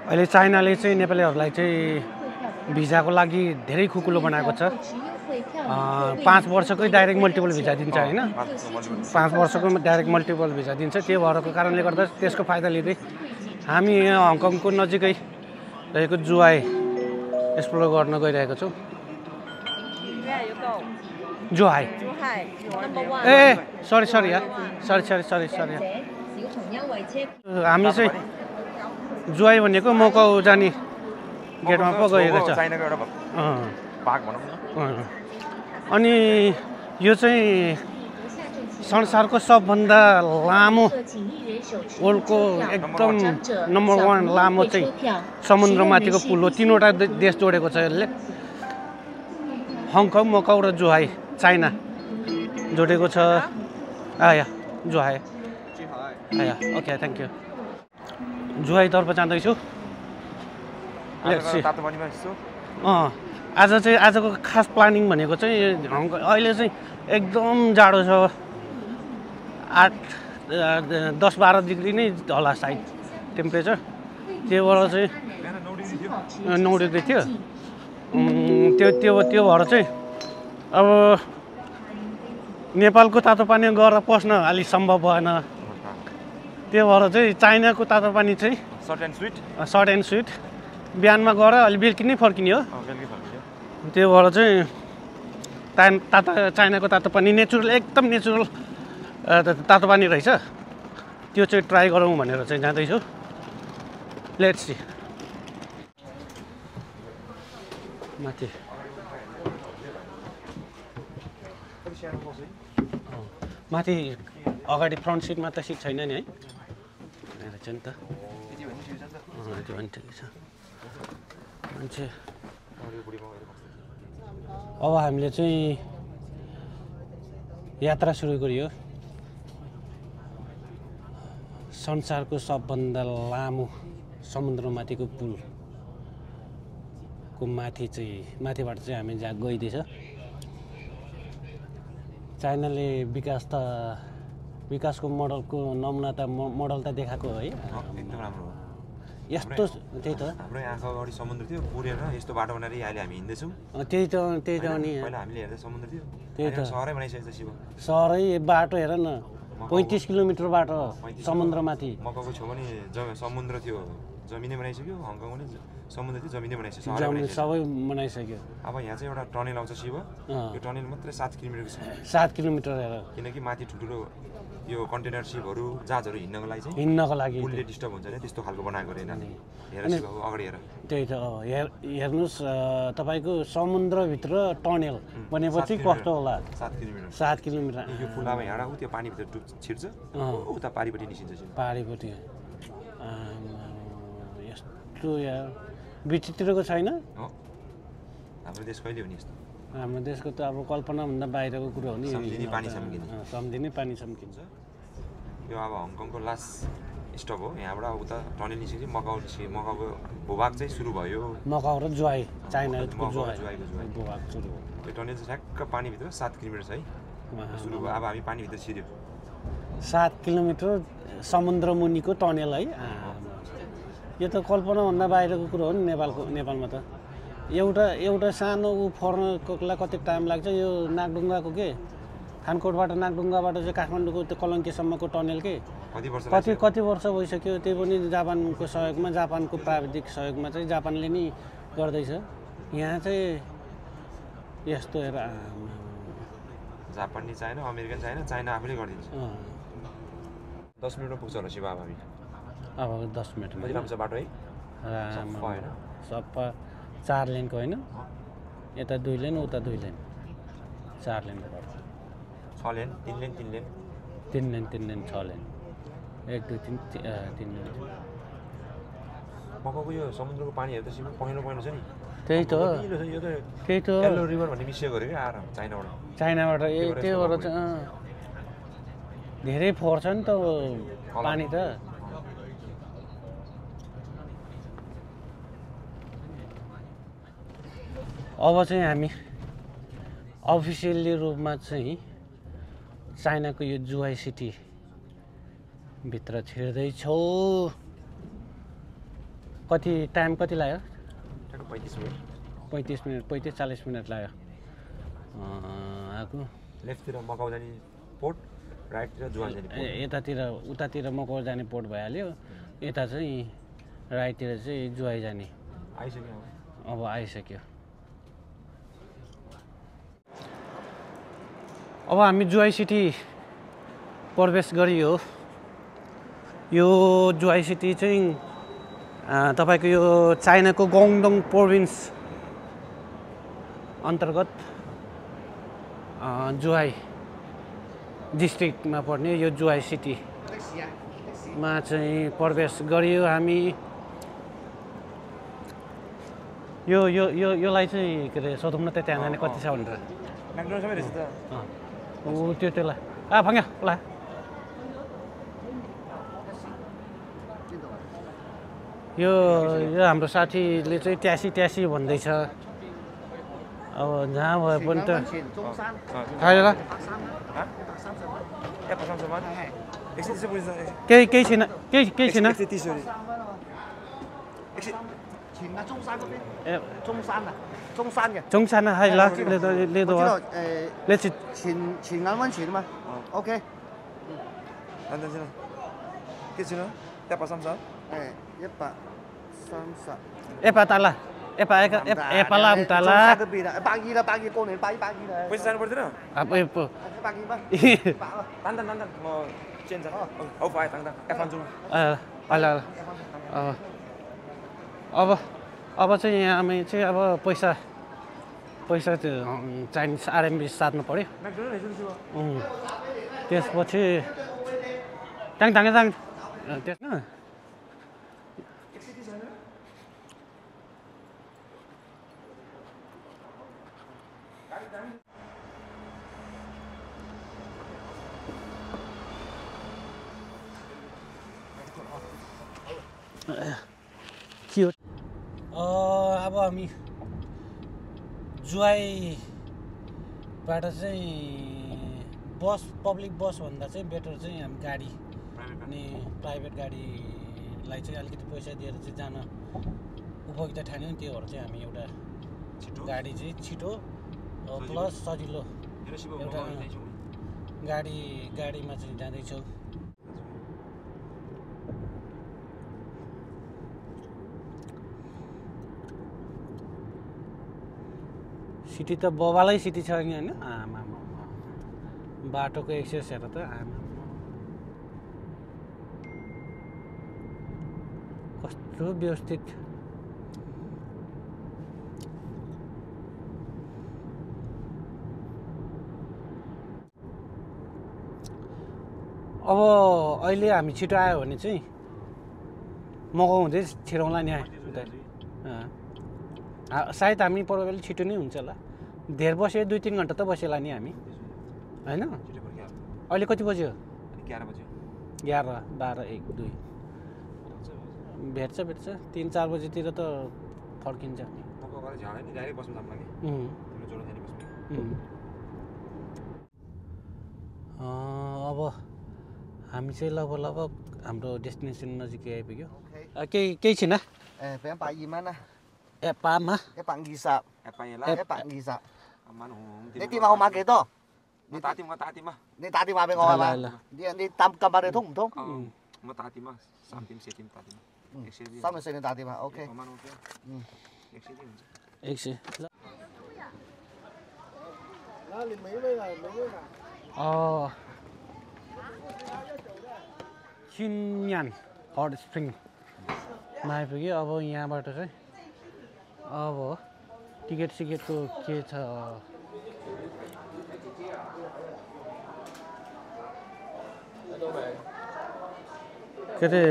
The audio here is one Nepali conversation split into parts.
अहिले चाइनाले चाहिँ नेपालीहरूलाई चाहिँ भिजाको लागि धेरै खुकुलो बनाएको छ। 5 वर्षकै डाइरेक्ट मल्टिपल भिजा दिन्छ हैन, 5 वर्षको डाइरेक्ट मल्टिपल भिजा दिन्छ। त्यो भरको कारणले गर्दा त्यसको फाइदा लिँदै हामी यहाँ हङकङको नजिकै रहेको जुहाई एक्सप्लोर गर्न गइरहेको छौँ। जुहाई ए सरी यार, सरी हामी चाहिँ जुहाई भनेको मकाउ जाने गेटमा पो गएको छ। अनि यो चाहिँ संसारको सबभन्दा लामो वर्ल्डको एकदम नम्बर 1 लामो चाहिँ समुद्रमाथिको पुल हो। 3वटा देश जोडेको छ यसले। हङकङ, मकाउ र जुहाई चाइना जोडेको छ। आया जुहाई आया, ओके थ्याङ्क यू। जुहाईतर्फ जाँदैछु। आजको खास प्लानिङ भनेको चाहिँ अहिले चाहिँ एकदम जाडो छ। 10-12 डिग्री नै होला सायद टेम्परेचर। त्यो भएर चाहिँ 9 डिग्री थियो। त्यो भएर चाहिँ अब नेपालको तातो पानी गएर पस्न अलि सम्भव भएन। त्यो भएर चाहिँ चाइनाको तातो पानी चाहिँ सर्ट एन्ड स्विट बिहानमा गएर अलि बेलुकी नै फर्किने हो। त्यो भएर चाहिँ चाइनाको तातो पानी नेचुरल, एकदम नेचुरल तातो पानी रहेछ। त्यो चाहिँ ट्राई गरौँ भनेर चाहिँ जाँदैछु। Let's see. माथि अगाडि फ्रन्ट सिटमा त सिट छैन नि है, रहेछ नि त। त्यो पनि ठिकै छ मान्छे। अब हामीले चाहिँ यात्रा सुरु गरियो। संसारको सबभन्दा लामो समुद्रमाथिको पुलको माथिबाट चाहिँ हामी गइँदैछ। चाइनाले विकासको मोडलको नमुना त मोडल त देखाएको है, एकदम राम्रो हो। यस्तो त्यही त हाम्रो आँखा अगाडि समुद्र थियो, पुरेर यस्तो बाटो बनाएर अहिले हामी हिँड्दैछौँ। त्यही त अनि पहिला हामीले हेर्दा समुद्र थियो, त्यही त सहरै बनाइसकेको छ। शिव सहरै बाटो हेर न, 35 किलोमिटर बाटो समुद्रमाथि। मकाउको छेउमा नि समुद्र थियो, जमिनै बनाइसक्यो। हङकङ पनि समुद्र थियो, जमिनै बनाइसक्यो, सबै बनाइसक्यो। अब यहाँ चाहिँ एउटा टनेल आउँछ शिव। यो टनेल मात्रै 7 किलोमिटरको छ। 7 किलोमिटर हेर, किनकि माथि ठुल्ठुलो यो कन्टेनर सिपहरू, जहाजहरू हिँड्नको लागि पुलले डिस्टर्ब हुन्छ नि, त्यस्तो खालको बनाएको रहेन। हेर शिव अगाडि हेर। त्यही त हेर्नुहोस्, तपाईँको समुद्रभित्र टनेल बनेपछि कस्तो होला। 7 किलोमिटर। यो पुल अब यहाँ ऊ त्यो पानीभित्र छिर्छ, उता पारिपट्टि निस्किन्छ शिव। पारिपट्टि यस्तो यार विचित्रको छैन। हाम्रो देश कहिले हुने यस्तो? हाम्रो देशको त अब कल्पनाभन्दा बाहिरको कुरो हो नि। सम्झिने पानी सम्किन्छ। यो अब हङकङको लास्ट स्टप हो। यहाँबाट उता टनेल निस्किन्छ, मकाउको भूभाग चाहिँ सुरु भयो। मकाउ र जुहाई, चाइनाको जुहाईको भूभाग सुरु हो। यो टनेल चाहिँ ठ्याक्क पानीभित्र 7 किलोमिटर छ है, सुरु भयो। अब हामी पानीभित्र छिर्यो। 7 किलोमिटर समुद्रमुनिको टनेल है। यो त कल्पनाभन्दा बाहिरको कुरो हो नि नेपालमा त। एउटा सानो फर्नको कति टाइम लाग्छ। यो नागढुङ्गाको के खानकोटबाट नागढुङ्गाबाट चाहिँ काठमाडौँको त्यो कलङ्कीसम्मको टनेल के कति वर्ष भइसक्यो। त्यही पनि जापानको सहयोगमा, जापानको प्राविधिक सहयोगमा चाहिँ जापानले नै गर्दैछ। यहाँ चाहिँ यस्तो हेर, जापानी चाइना, अमेरिकन चाइना आफैले गरिदिन्छ। 10 मिनटमा पुग्छ होला शिव। अब 10 मिनटमा राम्रो छ बाटो है, सफा 4 लेनको होइन, यता 2 लेन उता 2 लेन, 4 लेनको बाटो। 6 lane, 3 lane, 3 lane 6 lane, 1 2 3 3 lane. मकाउको यो समुद्रको पानीहरू त शिव पहेँलो छ नि। त्यही त येल्लो रिभर भन्ने मिसियो गऱ्यो क्या आएर चाइनाबाट। त्यही भएर चाहिँ धेरै फोहोर छ नि त पानी त। अब चाहिँ हामी अफिसियली रूपमा चाहिँ चाइनाको यो जुहाई सिटी भित्र छिर्दैछौँ। कति टाइम कति लाग्यो? ठ्याक्क 35 मिनेट 35 मिनट 35-40 मिनट लाग्यो आएको। लेफ्टतिर मकाउ जाने पोर्ट, राइटतिर जुवाई जाने पोर्ट। यतातिर उतातिर मकाउ जाने पोर्ट भइहाल्यो, यता चाहिँ राइटतिर चाहिँ जुवाई जाने आइसक्यो अब आइसक्यो। अब हामी जुवाई सिटी प्रवेश गरियो। यो जुवाई सिटी चाहिँ तपाईको यो चाइनाको ग्वाङ्डोङ प्रोभिन्स अन्तर्गत जुवाई डिस्ट्रिक्टमा पर्ने यो जुवाई सिटीमा चाहिँ प्रवेश गरियो हामी। योलाई चाहिँ के अरे सोधौँ न त त्यहाँ जाने कति छ भनेर। त्यसलाई फङ्ग्या उसलाई यो हाम्रो साथीले चाहिँ ट्यासी भन्दैछ। अब जहाँ भए पनि त खाएर केही छैन केही छैन।中山啊，係啦，呢度啊，你前眼溫泉嘛 ，OK。等陣先啦，幾錢啊？130。130。100得啦，100啦唔得啦。120啦，120過年120啦。पैसा जानु पर्दैन? अब 120等，我見咗，好快，等1分鐘。ल अब चाहिँ हामी चाहिँ अब पैसा त्यो चाइनिज RMB साट्नु पर्यो। त्यसपछि टाङ त्यसमा के अब हामी जुवाईबाट चाहिँ बस पब्लिक बस भन्दा चाहिँ बेटर चाहिँ हामी गाडी अनि प्राइभेट गाडीलाई चाहिँ अलिकति पैसा दिएर चाहिँ जान उपयुक्त ठान्यौँ। त्यो भएर चाहिँ हामी एउटा गाडी चाहिँ छिटो प्लस सजिलो एउटा गाडीमा चाहिँ जाँदैछौँ। सिटी त बबालै सिटी छ नि होइन। आमा बाटोको एक्सेस हेर त आमा कस्तो व्यवस्थित। अब अहिले हामी छिटो आयो भने चाहिँ मगाउ हुँदै छिराउँला नि सायद हामी प्रब्लम छिटो नै हुन्छ होला। धेर बस्यो 2-3 घन्टा त बसेला नि हामी होइन। अहिले कति बज्यो? 11 बज्यो। 11, 12, 1, 2 भेट्छ 3-4 बजीतिर त फर्किन्छ हामी। अब हामी चाहिँ लगभग हाम्रो डेस्टिनेसन नजिकै आइपुग्यो। केही छैन। 120嘛？120。120。你電話號碼幾多？我打電話。你打電話俾我係嘛？你撳下你通唔通？我打電話3點4點打電話。3點4點打電話 OK。X。चिन्यान हट स्प्रिङमा आइपुग्यो। अब यहाँबाट चाहिँ अब टिकटको के छ के अरे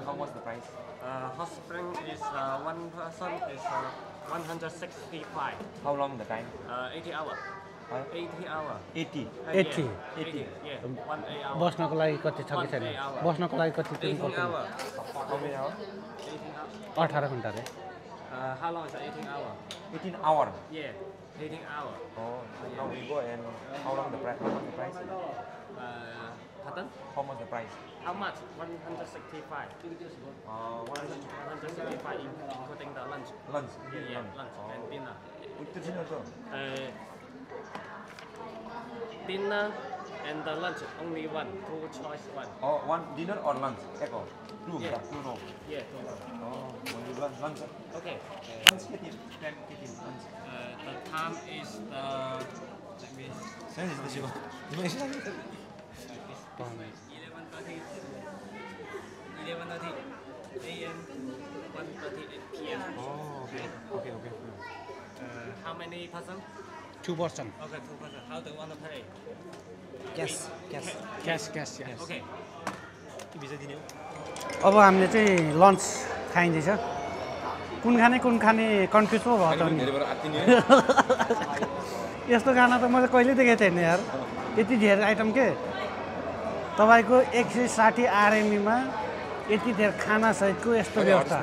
How much the price? Hot spring is one person is 165. How long the time? 80 hours. 80 hour. 80 80 Yeah, 1 8 hour. बस्नको लागि कति छ कि छैन बस्नको लागि कति 18 hour. how many hours 18 घण्टा रे How long is 18 hour? 18 hour Yeah, 18 hour. now we go and how long the price Pardon? how much the price How much? 165. 165 including the lunch. lunch Yeah, lunch and dinner. with the dinner too Dinner and the lunch only one, two choice one. one dinner or lunch echo two Yeah. two no Yeah, two. only lunch Okay. lunch get it lunch The time is the. Let me. sense is the shiva 11:30 a.m. 1:30 p.m. okay How many person? 2 person Okay, 2 person. How do you want to pay? cash cash Okay. visa dinner अब हामीले चाहिँ लन्च खाइँदैछ कुन खाने कन्फ्युज पो भयो त नि यस्तो खाना त मैले कहिले देखेको थिएन यार यति धेरै आइटम के तपाईँको 160 आरएमईमा यति धेरै खानासहितको यस्तो व्यवस्था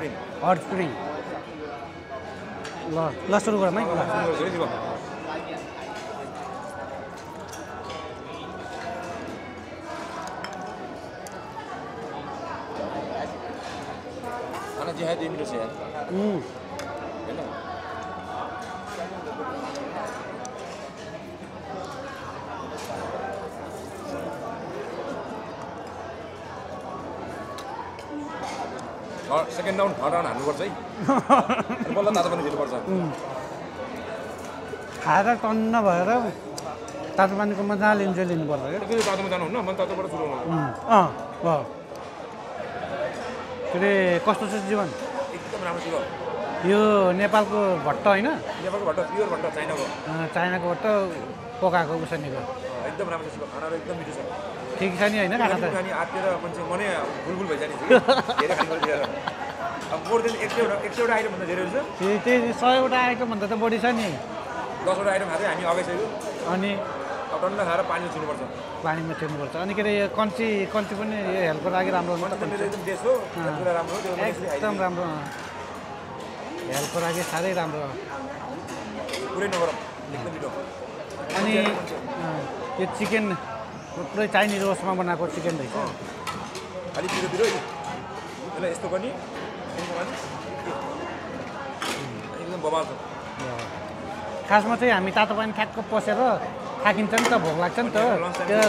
हट स्प्रिङ ल सुरु गरौँ है खाना चाहिँ 2 मिनट यार सेकेन्ड राउन्ड थर्ड राउन्ड हान्नुपर्छ है बल्ल तातो पानी दिनुपर्छ खाएर टन्न भएर तातो पानीको मजाले इन्जोय लिनुपर्छ क्या फेरि तातोमा जानुहुन्न म तातोबाट सुरु के अरे कस्तो छ जीवन एकदम राम्रो छ यो नेपालको भट्ट होइन नेपालको भट्ट प्योर भट्ट चाइनाको भट्ट पकाएको उसानीको एकदम राम्रो छ खानाहरू एकदम मिठो छ ठिक छ नि होइन खाना त खानी आत्तेर मान्छे मनै बुलबुल भइजाने छ धेरै खानु पर्छ अब मोर देन 100 वटा आइटम भन्दा धेरै हुन्छ त्यही 100 वटा आइटमभन्दा त बढी छ नि 10 वटा आइटम खाँदै हामी अगाइसक्यो अनि अब टन्न खाएर पानी छिर्नुपर्छ पानीमा छिर्नुपर्छ अनि के अरे यो कन्ची पनि यो हेल्थको लागि राम्रो हो नि त मेरो एकदम देश हो पुरा राम्रो हो त्यो एकदम राम्रो हेल्थको लागि साह्रै राम्रो हो पुरै नगरौँ एकदम मिठो अनि यो चिकन पुरै चाइनिज रोस्टमा बनाएको चिकन रहेछ अलिक पिरो यसलाई यस्तो गर्ने एकदम बबाल छ खासमा चाहिँ हामी तातो पानी ठ्याक्क पसेर थाकिन्छ नि त भोक लाग्छ नि त त्यो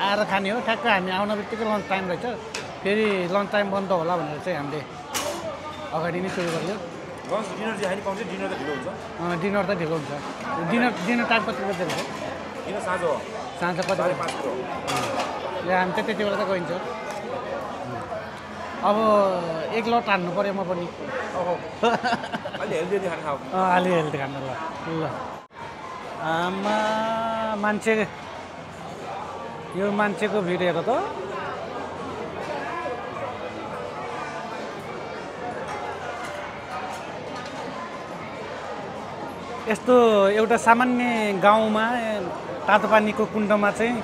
आएर खाने हो ठ्याक्क हामी आउन बित्तिकै लन्च टाइम रहेछ फेरि लन्च टाइम बन्द होला भनेर चाहिँ हामीले अगाडि नै सुरु गरियो लन्च डिनर चाहिँ पाउँछ डिनर त ढिलो हुन्छ डिनर त ढिलो हुन्छ डिनर टाइम कति बजी रहेछ किन साँझ हो साँझ कति बजी 5 हो हामी त त्यति बेला त गइन्छ अब एक लट हान्नु पऱ्यो म पनि अलि हेल्दी खाना खाऊ अलि हेल्दी खानु ल आमा मान्छे यो मान्छेको भिड हेर त यस्तो एउटा सामान्य गाउँमा तातो पानीको कुण्डमा चाहिँ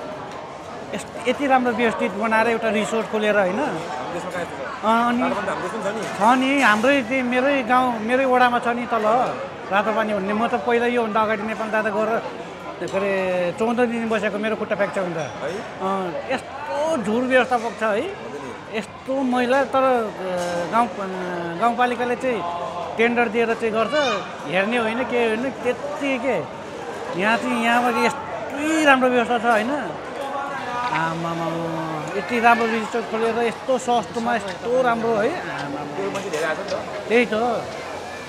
यति राम्रो व्यवस्थित बनाएर एउटा रिसोर्ट खोलेर होइन अनि छ नि हाम्रै मेरै गाउँ मेरै वडामा छ नि तल रातो पानी भन्ने म त पहिला योभन्दा अगाडि नेपाल जाँदा गएर के अरे 14 दिन बसेको मेरो खुट्टा फ्र्याक्चर हुन्छ यस्तो झुर व्यवस्थापक छ है यस्तो मैला तर गाउँपालिकाले चाहिँ टेन्डर दिएर चाहिँ गर्छ हेर्ने होइन के होइन त्यति के यहाँ चाहिँ यहाँबाट यस्तै राम्रो व्यवस्था छ होइन आमामा यति राम्रो रिजिस्टर खोलेर यस्तो सस्तोमा यस्तो राम्रो है त्यही त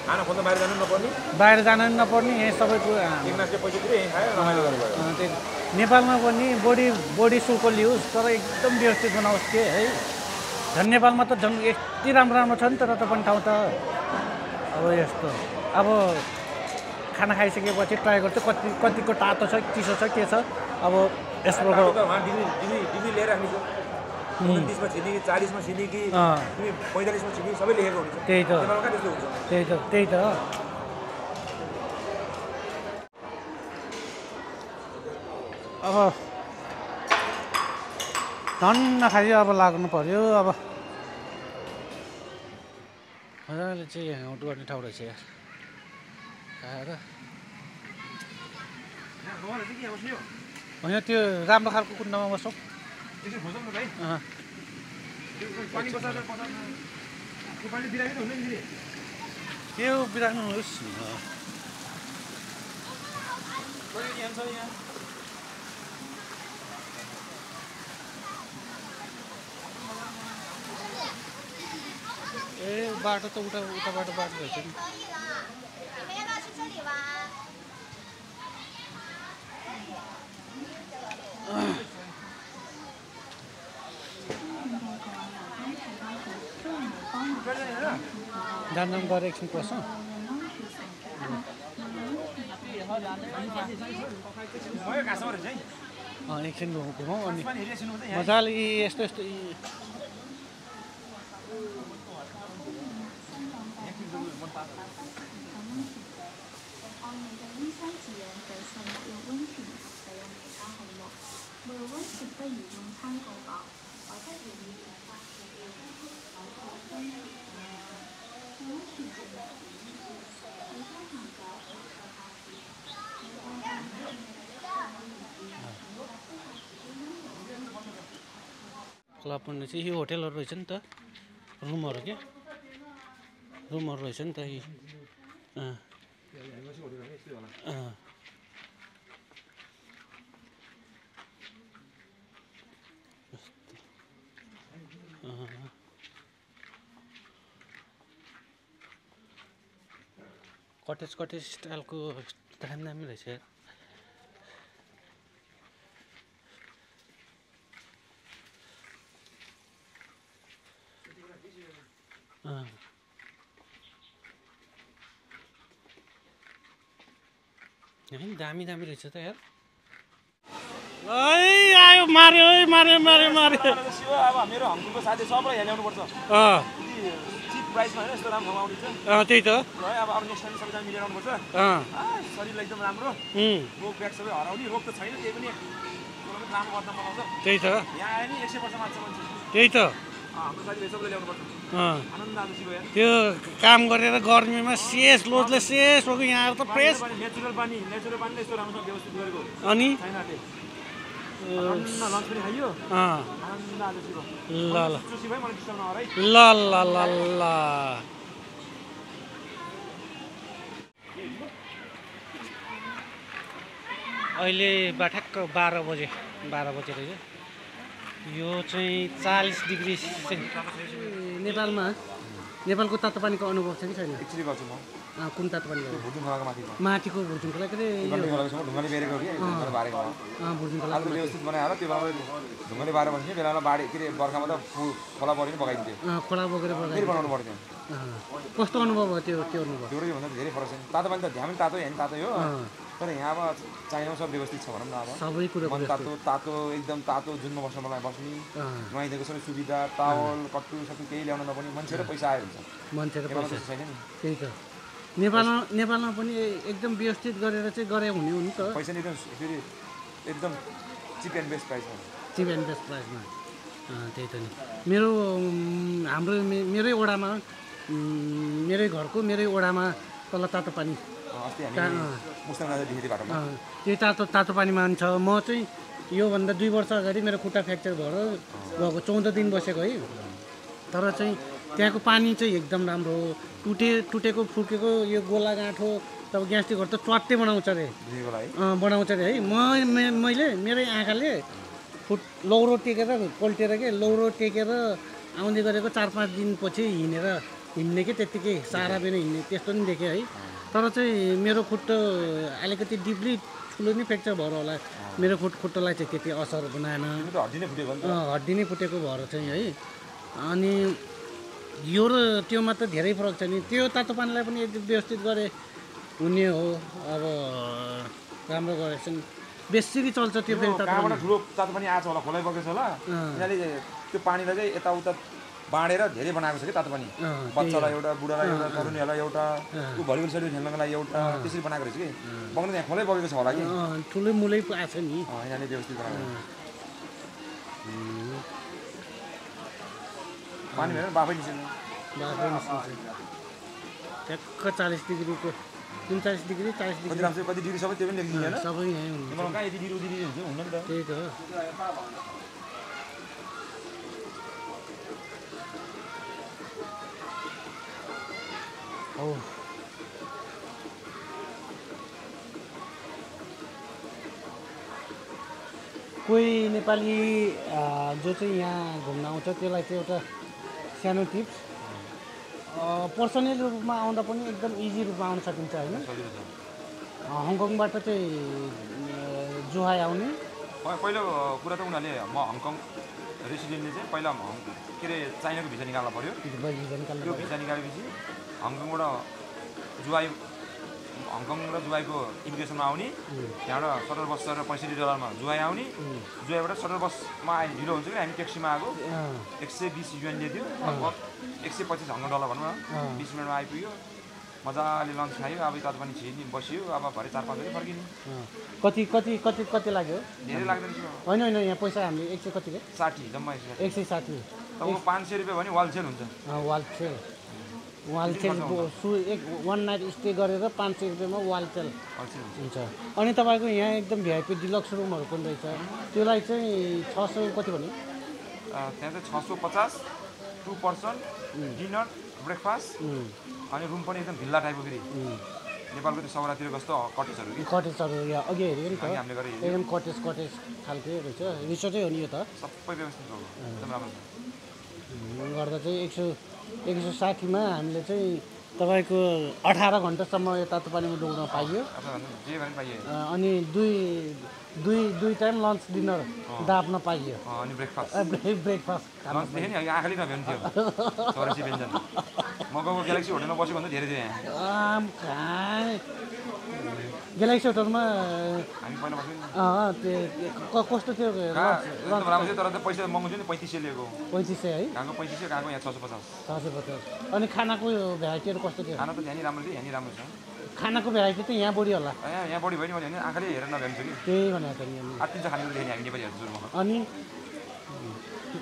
खाना खोज्न बाहिर जानु नपर्ने बाहिर जान नपर्ने यही सबै कुरा नेपालमा पनि बढी शुल्क लियोस् तर एकदम व्यवस्थित बनाओस् के है झन् नेपालमा त झन् यति राम्रो छ नि त रत पनि ठाउँ त अब यस्तो अब खाना खाइसकेपछि ट्राई गर्छु कतिको तातो छ चिसो छ के छ अब यसको लिएर राख्ने 30 मा छिर्ने कि 40 मा छिर्ने कि 45 मा छिर्ने सबै लेखेको हुन्छ त्यही त अब धन्न खालि अब लाग्नु पर्यो अब मजाले चाहिँ ह्याङआउट गर्ने ठाउँ रहेछ यार खाएर होइन त्यो राम्रो खालको कुण्डमा बसौँ त्यो बिराख्नुहोस् ए बाटो त उताबाट बाटो रहेछ नि जान्दाम गएर एकछिन पस्छौँ एकछिन घुमौँ अनि मजाले यस्तो यस्तो क्लब भन्ने चाहिँ यो होटेलहरू रहेछ नि त रुमहरू क्या रुमहरू रहेछ नि त कटेज स्टाइलको दामी दामी रहेछ यार दामी दामी रहेछ त यार आयो मार्यो मार्यो मार्यो मार्यो अब मेरो हङकङको साथी सबलाई यहाँ ल्याउनुपर्छ चिप प्राइसमा होइन यस्तो राम्रो ठाउँमा आउँदैछ त्यही त है अब नेक्स्ट टाइम सबैजना मिलेर आउनुपर्छ शरीरलाई एकदम राम्रो रोग ब्याग सबै हराउने रोग त छैन केही पनि राम्रो गर्न बनाउँछ त्यही त यहाँ आयो नि 100 वर्ष मान्छ मान्छे त्यही त हाम्रो साथीले सबैले ल्याउनुपर्छ आनन्द आउँछ शिव यहाँ त्यो काम गरेर गर्मीमा शेष लोडले शेष हो कि यहाँ त फ्रेस नेचुरल पानी यस्तो राम्रोसँग व्यवस्थित गरेको अनि छैन लन्च पनि खाइयो आनन्द आउँछ शिव ल ल शिव मलाई डिस्टर्ब नगर है ल ल ल ल अहिले ठ्याक्क 12 बजे रहेछ यो चाहिँ 40 डिग्री नेपालको तातो पानीको अनुभव छ कि छैन एक्चुअली गर्छु म कुन तातो पानी भुर्जुङ खोलाको माथिको माथिको भुर्जुङ खोला के ढुङ्गाले बेरेको कि ढुङ्गाले बारेको भुर्जुङ खोला आज व्यवस्थित बनाएर त्यो बेलामा ढुङ्गाले बारेर बस्ने बेलामा बाढी के अरे बर्खामा त खोला पऱ्यो नि बगाइदिन्थ्यो खोला बोकेर फेरि बनाउनु पर्थ्यो कस्तो अनुभव भयो त्यो अनुभव त्यो भन्दा धेरै फरक छ तातो पानी त ध्यान तातो होइन तातो हो तर यहाँ अब चाइनामा सब व्यवस्थित छ भनौँ न अब सबै कुरो मन तातो एकदम तातो जुनमा बस्न मलाई बस्ने नुहाइदिएको सबै सुविधा टावल कट्टु सबै केही ल्याउन नपर्ने मान्छे र पैसा आयो हुन्छ मान्छे र पैसा छैन नि त्यही त नेपालमा पनि एकदम व्यवस्थित गरेर चाहिँ गरे हुने हो नि त पैसा नि एकदम फेरि एकदम चिप एन्ड बेस्ट प्राइसमा त्यही त नि मेरै ओडामा मेरै घरको मेरै ओडामा तल तातो पानी त्यही तातो पानी मान्छ म चाहिँ योभन्दा 2 वर्ष अगाडि मेरो खुट्टा फ्र्याक्चर भएर गएको 14 दिन बसेको है तर चाहिँ त्यहाँको पानी चाहिँ एकदम राम्रो हो टुटेको फुर्केको यो गोला गाँठो तब ग्यास्ट्रिकहरू त च्वाट्टै बनाउँछ अरे है मैले मेरै आँखाले लौरो टेकेर पल्टेर लौरो टेकेर आउँदै गरेको 4-5 दिनपछि हिँड्ने कि त्यत्तिकै सारा बिना हिँड्ने त्यस्तो नि देखेँ है तर चाहिँ मेरो खुट्टो अलिकति डिपली ठुलो नै फ्र्याक्चर भएर होला मेरो खुट्टोलाई चाहिँ त्यति असर बनाएन हड्डी नै फुटेको भएर चाहिँ है अनि यो र त्योमा त धेरै फरक छ नि त्यो तातो पानीलाई पनि एकदम व्यवस्थित गरे हुने हो अब राम्रो गरेछ नि बेसी चल्छ त्यो फेरि कहाँबाट ठुलो तातो पानी आएको होला खोलाइ बगेछ होला यिनीहरूले त्यो पानीलाई चाहिँ यताउता बाँडेर धेरै बनाएको छ कि तातो पानी बच्चालाई एउटा बुढालाई एउटा तरुनीहरूलाई एउटा ऊ भलिबल सलिबल खेल्नको लागि एउटा त्यसरी बनाएको रहेछ कि बग्नु त्यहाँ खोलै बगेको छ होला कि ठुलै मुलै आएको छ नि यहाँले व्यवस्थित बनाएको पानी भेटेर बाफै निस्किन्छ ट्याक्क 40 डिग्रीको 39 डिग्री 40 डिग्री कति राम्रो कति डिग्री सबै त्यो पनि लेखिदिनु होइन सबै यहीँ हुन्छ मलाई कहाँ यति डिग्री उति डिग्री हुन्छ हुन्न नि त त्यही त हो कोही नेपाली जो चाहिँ यहाँ घुम्न आउँछ त्यसलाई चाहिँ एउटा सानो टिप्स पर्सनल रूपमा आउँदा पनि एकदम इजी रूपमा आउन सकिन्छ होइन हङकङबाट चाहिँ जुहाई आउने पहिलो कुरा त उनीहरूले म हङकङ रेसिडेन्टले चाहिँ पहिला के अरे चाइनाको भिजा निकाल्नु पऱ्यो त्यो भिजा निकालेपछि हङकङबाट जुहाई हङकङ र जुहाईको इमिग्रेसनमा आउने त्यहाँबाट सटर बस गरेर $65 जुहाई आउने जुहाईबाट सटर बसमा ढिलो हुन्छ कि हामी ट्याक्सीमा आएको 120 युएन दियो लगभग $125 भनौँ न 20 मिनटमा आइपुग्यो मजाले लन्च खायो अब तातो पानी छिर्ने बस्यो अब भरे 4-5 बजे फर्किने कति लाग्यो धेरै लाग्दैन होइन यहाँ पैसा हामीले 100 कति 60 जम्मा 160 तपाईँको $500 भने वाल सेल हुन्छ वाल सेल वान नाइट स्टे गरेर $500 वाल सेल हुन्छ अनि तपाईँको यहाँ एकदम भिआइपी डिलक्स रुमहरू पनि रहेछ त्यसलाई चाहिँ 600 कति भन्यो त्यहाँ चाहिँ 650 2 पर्सन डिनर ब्रेकफास्ट अनि रुम पनि एकदम भिल्ला टाइपको फेरि नेपालको त्यो सौरातिर कस्तो कटेजहरू यहाँ अघि हेऱ्यो नि त हामीले गरेँ एकदम कटेज खालको रहेछ रिसोर्टै हो नि यो त सबै व्यवस्थित हो एकदम राम्रो छ गर्दा चाहिँ 160 मा हामीले चाहिँ तपाईँको 18 घन्टासम्म यो तातो पानीमा डुब्न पाइयो अनि दुई टाइम लन्च डिनर दाप्न पाइयो अनि ब्रेकफास्ट आँखाले नभ्याउँथ्यो चौरासी व्यञ्जन म गएको ग्यालेक्सी होटलमा बस्यो भन्दा धेरै थियो यहाँ ग्यालेक्सी होटलमा हामी पहिला बस्यो कस्तो थियो एकदम राम्रो थियो तर पैसा महँगो थियो नि 3500 लिएको 3500 है कहाँको 3500 कहाँको यहाँ 650 अनि खानाको भेराइटीहरू कस्तो थियो खाना त त्यहाँ नि राम्रो थियो यहाँ नि राम्रो छ खानाको भेराइटी त यहाँ बढी होला यहाँ बढी भयो नि मैले आँखाले हेरेर नभ्याउँछु कि त्यही भनेको त नि आत्तिन्छ खाने देखेँ हामी नेपालीहरू सुरुमा अनि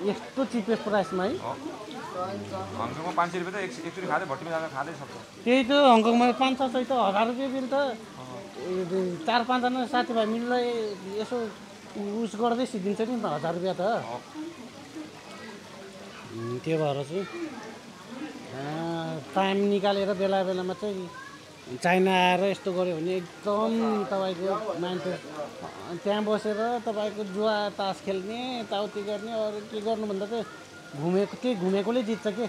यस्तो चिपेस्ट प्राइसमा है हङकङमा $500 त एकचोटि खाँदै भट्टीमा जाँदा खाँदै सक्छ त्यही त हङकङमा 500 सहित $1000 बिल त 4-5 जना साथीभाइ मिल्दै यसो उस गर्दै सिद्धिन्छ नि $1000 त त्यो भएर चाहिँ टाइम निकालेर बेला बेलामा चाहिँ चाइना आएर यस्तो गऱ्यो भने एकदम तपाईँको मान्छे त्यहाँ बसेर तपाईँको जुवा तास खेल्ने यताउति गर्ने अरू के गर्नुभन्दा चाहिँ घुमेकोले जित्छ के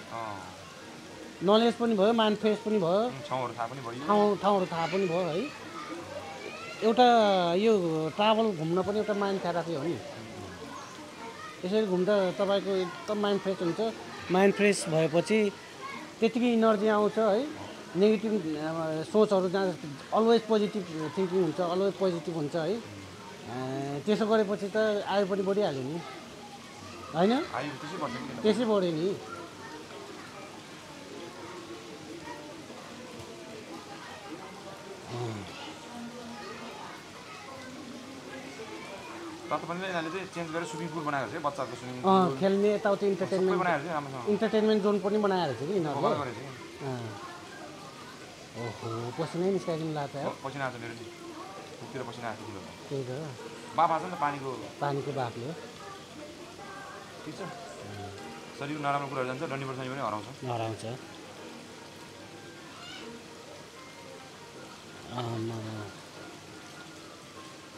नलेज पनि भयो माइन्ड फ्रेस पनि भयो ठाउँहरू थाहा पनि भयो है एउटा यो ट्राभल घुम्न पनि एउटा माइन्ड थेरापी हो नि यसरी घुम्दा तपाईँको एकदम माइन्ड फ्रेस हुन्छ माइन्ड फ्रेस भएपछि त्यतिकै इनर्जी आउँछ है नेगेटिभ सोचहरू जहाँ अलवेज पोजिटिभ थिङ्किङ हुन्छ अलवेज पोजिटिभ हुन्छ है त्यसो गरेपछि त आयु पनि बढिहाल्यो नि होइन त्यसै बढ्यो नि तातो पानीले यिनीहरूले चाहिँ चेन्ज गरेर स्विमिङ पुल बनाएको छ बच्चाको स्विमिङ पुल खेल्ने यताउति इन्टरटेनमेन्ट जोन पनि बनाएर छ कि यिनीहरूले ओहो पसिनै निस्काइदिनु लाग्छ पसिना आएको मेरो खुट्टीतिर पसिना आएको थियो त्यही त बाफ आएको नि त पानीको बाफले ठिक छ शरीर नराम्रो कुराहरू जान्छ डन्डी पर्छ पनि हराउँछ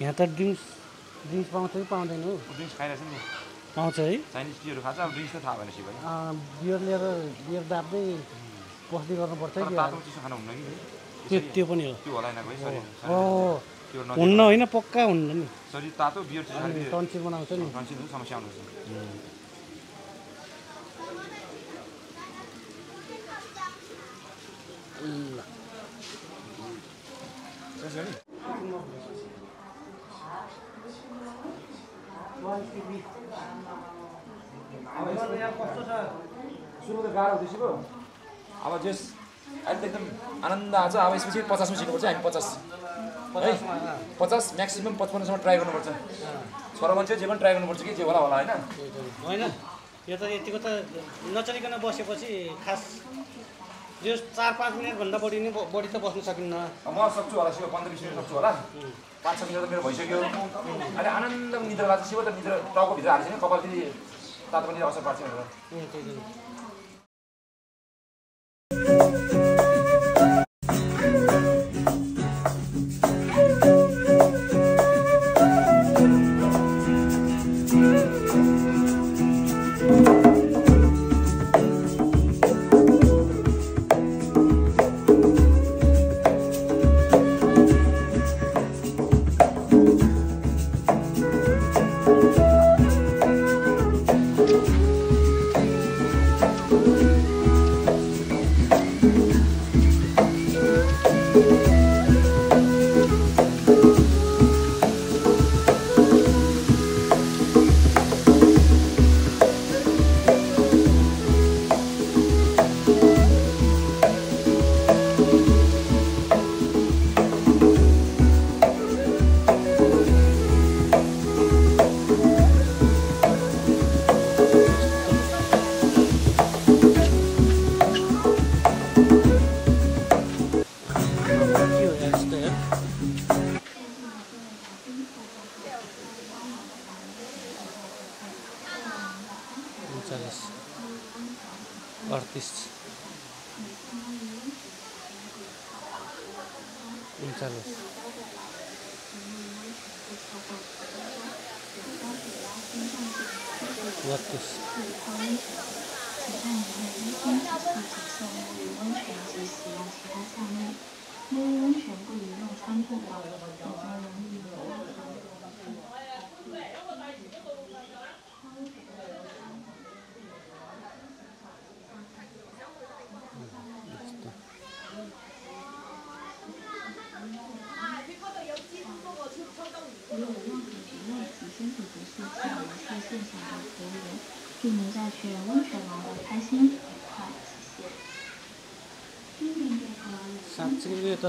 यहाँ त ड्रिङ्क्स पाउँछ कि पाउँदैन हो ड्रिङ्क्स खाइरहेछ नि पाउँछ है चाइनिज टीहरू खान्छ अब ड्रिङ्क्स त थाहा भएन सिप बियर दाब्दै बस्दै गर्नुपर्छ कि तातो चिसो खानु हुन्न कि त्यो पनि हो त्यो होला होइन भाइ हुन्न होइन पक्का हुन्न नि शरीर तातो बियर चिसो टन्सिल बनाउँछ नि टन्सिल समस्या आउँछ सुरु त गाह्रो हुँदैछ पो अब जस अहिले त एकदम आनन्द आउँछ अब यसपछि 50 मा सिक्नुपर्छ हामी 50 है 50 म्याक्सिमम 55 सम्म ट्राई गर्नुपर्छ छोरा मान्छे जे पनि ट्राई गर्नुपर्छ कि जे होला होइन होइन यो त यतिको त नचलिकन बसेपछि खास यो 4-5 मिनटभन्दा बढी त बस्नु सकिन्न म सक्छु होला शिव 15-20 मिनट सक्छु होला 5-6 मिनट त मेरो भइसक्यो अहिले आनन्द निद्रा लाग्छ शिव त निद्रा टाउको भित्र हाल्छ नि कपालतिर तातो पनि असर पार्छ भनेर साँच्चै त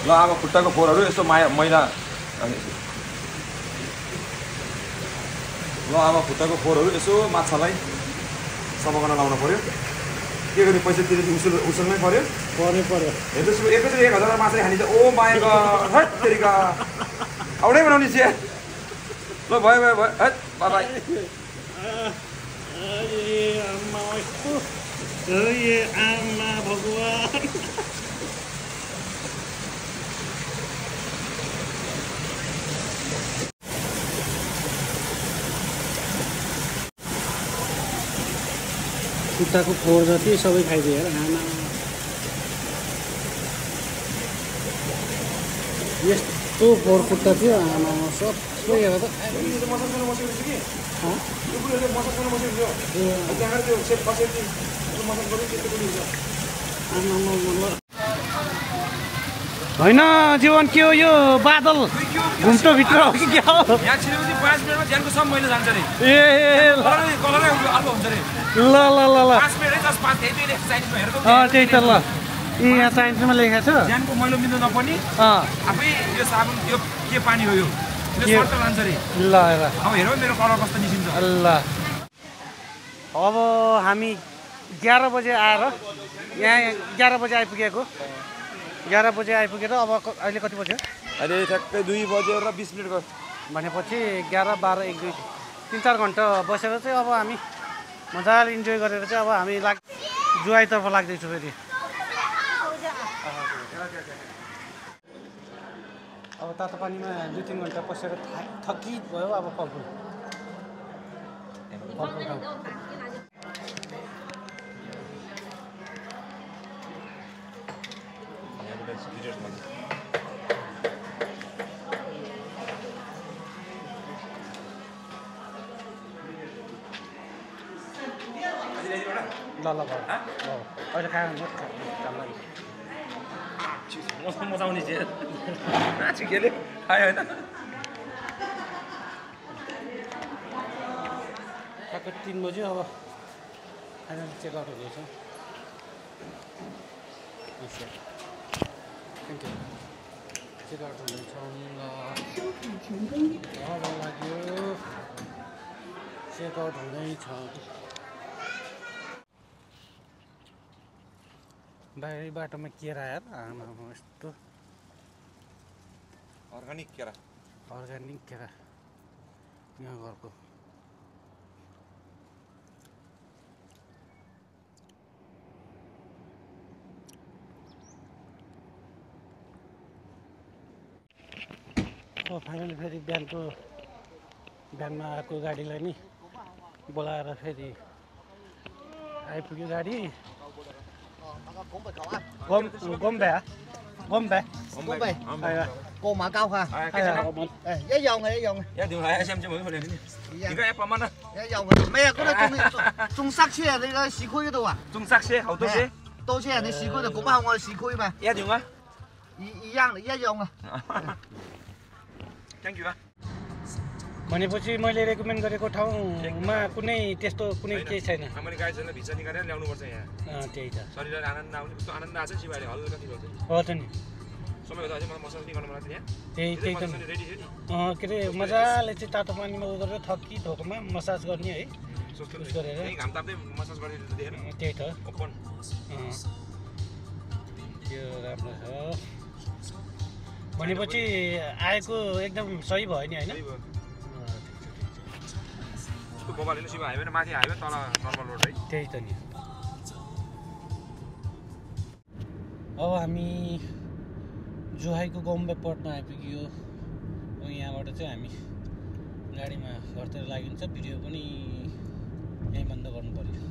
ल अब खुट्टाको फोहोरहरू यसो मैला ल अब खुट्टाको फोहोरहरू यसो माछालाई सफा गर्न लाउनु पर्यो के गर्ने पैसा तिरेपछि उसँगै पर्यो हेर्नुहोस् एकैचोटि 1000 माछा खानिन्छ ओ माया गड तेरिका आउनै बनाउने छ ल भयो हट बाइ आमा भगवान खुट्टाको फोहोर जति सबै खाइदियो आमा यस्तो फोहोर खुट्टा थियो आमा सबै हेर होइन जीवन के हो यो बादल घुम्टो भित्र हो कि क्या हो यहाँ छिरेपछि 5 मिनेटमा ज्यानको सब मैला जान्छ रे ए कलरै अर्को हुन्छ रे ल ल ल ल 5 मिनेटै जस्ट 5 त्यही साइन्समा हेरेको त्यही त ल यहाँ साइन्समा लेखेको छ ज्यानको मैलो मिल्नु नपर्ने आफै यो साबुन यो के पानी हो यो सर्ट लान्छ रे ल अब हेरौ मेरो कलर कस्तो निस्किन्छ ल अब हामी 11 बजे आएर यहाँ 11 बजे आइपुगेको 11 बजे आइपुगेर अब अहिले कति बज्यो अहिले ठ्याक्कै 2 बजेर 20 मिनेट गयो भनेपछि 11, 12, 1, 2 3-4 घन्टा बसेर चाहिँ अब हामी मजाले इन्जोय गरेर चाहिँ अब हामी जुवाईतर्फ लाग्दैछु फेरि। अब तातो पानीमा 2-3 घन्टा बसेर थकित भयो। अब फलफुल खाउँ। ल अहिले खायो मजाउने चाहिँ छिकेले खायो होइन ठ्याक्क 3 बज्यो। अब फाइनल चेकआउट हुँदैछ। Thank you. चेकआउट हुँदैछ अब लाग्यो। चेकआउट हुँदैछ। बाहिरी बाटोमा केरा यार आमा यस्तो अर्ग्यानिक केरा यहाँ घरको। फाइनली फेरि बिहानमा आएको गाडीलाई नि बोलाएर फेरि आइपुग्यो गाडी। Gombe. Cô mà cao hả? Giấy dòng này, giấy dòng này. Dạ điều này xem cho mọi người liền. Thì các em làm ăn á. Giấy dòng này. Mày cái đó trung sắc xe đây là xí khui đâu à? Trung sắc xe, hậu tô xe. Tô xe này xí khui là cũng bao ngồi xí khui mà. Dạ điều á. Ý giang này, giấy dòng à. Thank you. भनेपछि मैले रेकमेन्ड गरेको ठाउँमा कुनै त्यस्तो कुनै केही छैन। हामीले गाडी छैन भिसा निकालेर ल्याउनु पर्छ यहाँ। त्यही त। शरीरलाई आनन्द आउने कस्तो आनन्द आछ शिवाले हल्का फिल हुन्छ। हो त नि। समय हुँदा चाहिँ मलाई मसाज नि गर्न मन लाग्थ्यो यहाँ। त्यही त। रेडी थियो नि। के अरे मजाले चाहिँ तातो पानीमा उ गरेर थकी धोकोमा मसाज गर्ने है। उस गरेर घाम ताप्दै मसाज गर्ने देखेन। त्यही त। ओपन। त्यो राम्रो छ। भनेपछि आएको एकदम सही भयो नि हैन? गोपालले शिव हाइवे र माथि हाइवे तल नर्मल रोड है। त्यही त नि। अब हामी जुहाईको गम्बे पोर्टमा आइपुग्यो। यहाँबाट चाहिँ हामी गाडीमा घरतिर लागिन्छ। भिडियो पनि यहीँ बन्द गर्नु पर्यो।